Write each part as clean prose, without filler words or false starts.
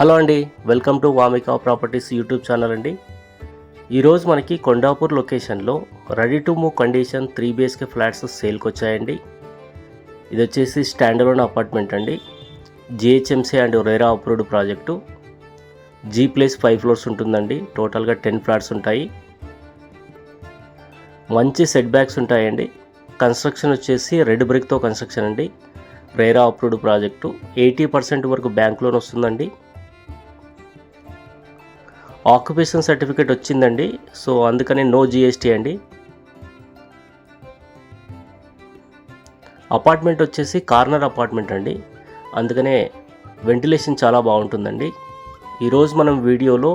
Hello అండి, welcome to Vamika properties YouTube channel అండి. ఈరోజు మనకి కొండాపూర్ లొకేషన్లో ready to move condition 3 BHK flats సేల్కి వచ్చాయండి. ఇది వచ్చేసి స్టాండర్లోన్ అపార్ట్మెంట్ అండి. GHMC and RERA approved project. G+5 floors ఉంటుందండి. టోటల్గా 10 ఫ్లాట్స్ ఉంటాయి. మంచి సెట్ బ్యాక్స్ ఉంటాయండి. కన్స్ట్రక్షన్ వచ్చేసి రెడ్ బ్రిక్తో కన్స్ట్రక్షన్ అండి. RERA approved project. 80% వరకు బ్యాంక్ లోన్ వస్తుందండి. ఆక్యుపేషన్ సర్టిఫికేట్ వచ్చిందండి. సో అందుకని నో GST అండి. అపార్ట్మెంట్ వచ్చేసి కార్నర్ అపార్ట్మెంట్ అండి. అందుకనే వెంటిలేషన్ చాలా బాగుంటుందండి. ఈరోజు మనం వీడియోలో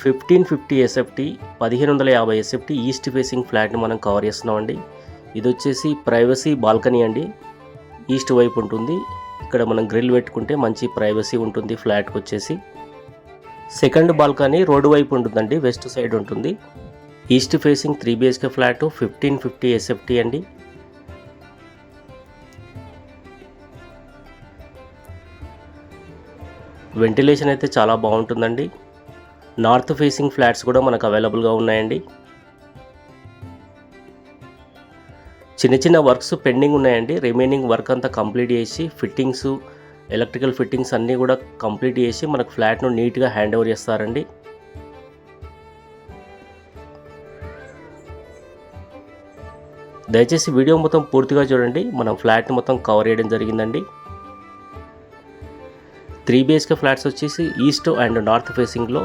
1550 SFT 1550 SFT ఈస్ట్ ఫేసింగ్ ఫ్లాట్ని మనం కవర్ చేస్తున్నామండి. ఇది వచ్చేసి ప్రైవసీ బాల్కనీ అండి. ఈస్ట్ వైపు ఉంటుంది. ఇక్కడ మనం గ్రిల్ పెట్టుకుంటే మంచి ప్రైవసీ ఉంటుంది. ఫ్లాట్కి వచ్చేసి సెకండ్ బాల్కనీ రోడ్డు వైపు ఉంటుందండి. వెస్ట్ సైడ్ ఉంటుంది. East facing 3 BHK flat 1550 SFT అండి. వెంటిలేషన్ అయితే చాలా బాగుంటుందండి. నార్త్ ఫేసింగ్ ఫ్లాట్స్ కూడా మనకు అవైలబుల్గా ఉన్నాయండి. చిన్న చిన్న వర్క్స్ పెండింగ్ ఉన్నాయండి. రిమైనింగ్ వర్క్ అంతా కంప్లీట్ చేసి ఫిట్టింగ్స్, ఎలక్ట్రికల్ ఫిట్టింగ్స్ అన్నీ కూడా కంప్లీట్ చేసి మనకు ఫ్లాట్ను నీట్గా హ్యాండ్ ఓవర్ చేస్తారండి. దయచేసి వీడియో మొత్తం పూర్తిగా చూడండి. మనం ఫ్లాట్ని మొత్తం కవర్ చేయడం జరిగిందండి. 3 BHK ఫ్లాట్స్ వచ్చేసి ఈస్ట్ అండ్ నార్త్ ఫేసింగ్లో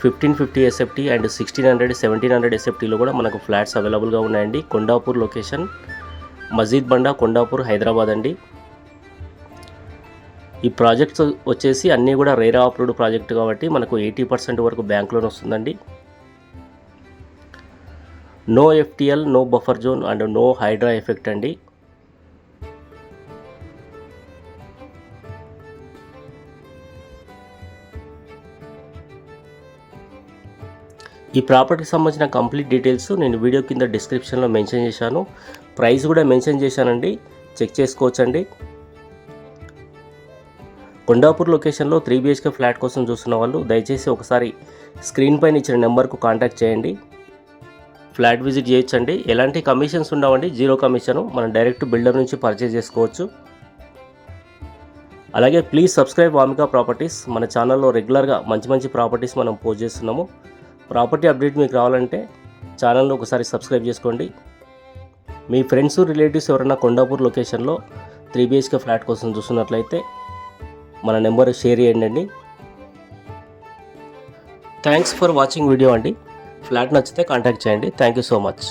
1550 SFT అండ్ 1600 1700 SFTలో కూడా మనకు ఫ్లాట్స్ అవైలబుల్గా ఉన్నాయండి. కొండాపూర్ లొకేషన్ మజీద్ బండా, కొండాపూర్, హైదరాబాద్ అండి. ఈ ప్రాజెక్ట్స్ వచ్చేసి అన్నీ కూడా రేరా అప్రూవ్డ్ ప్రాజెక్ట్ కాబట్టి మనకు 80% వరకు బ్యాంక్ లోన్ వస్తుందండి. No FTL, no buffer zone and no HYDRAA effect అండి. ఈ ప్రాపర్టీకి సంబంధించిన కంప్లీట్ డీటెయిల్స్ నేను వీడియో కింద డిస్క్రిప్షన్లో మెన్షన్ చేశాను. ప్రైస్ కూడా మెన్షన్ చేశానండి. చెక్ చేసుకోవచ్చండి. కొండాపూర్ లొకేషన్లో 3 BHK ఫ్లాట్ కోసం చూస్తున్న వాళ్ళు దయచేసి ఒకసారి స్క్రీన్ పైన ఇచ్చిన నెంబర్కు కాంటాక్ట్ చేయండి. ఫ్లాట్ విజిట్ చేయొచ్చండి. ఎలాంటి కమిషన్స్ ఉండవండి. 0 కమిషను. మనం డైరెక్ట్ బిల్డర్ నుంచి పర్చేజ్ చేసుకోవచ్చు. అలాగే ప్లీజ్ సబ్స్క్రైబ్ వామిక ప్రాపర్టీస్. మన ఛానల్లో రెగ్యులర్గా మంచి మంచి ప్రాపర్టీస్ మనం పోస్ట్ చేస్తున్నాము. ప్రాపర్టీ అప్డేట్ మీకు రావాలంటే ఛానల్ని ఒకసారి సబ్స్క్రైబ్ చేసుకోండి. మీ ఫ్రెండ్స్, రిలేటివ్స్ ఎవరైనా కొండాపూర్ లొకేషన్లో 3 BHK ఫ్లాట్ కోసం చూస్తున్నట్లయితే మన నెంబర్ షేర్ చేయండి. థ్యాంక్స్ ఫర్ వాచింగ్ వీడియో అండి. ఫ్లాట్ నచ్చితే కాంటాక్ట్ చేయండి. Thank you so much.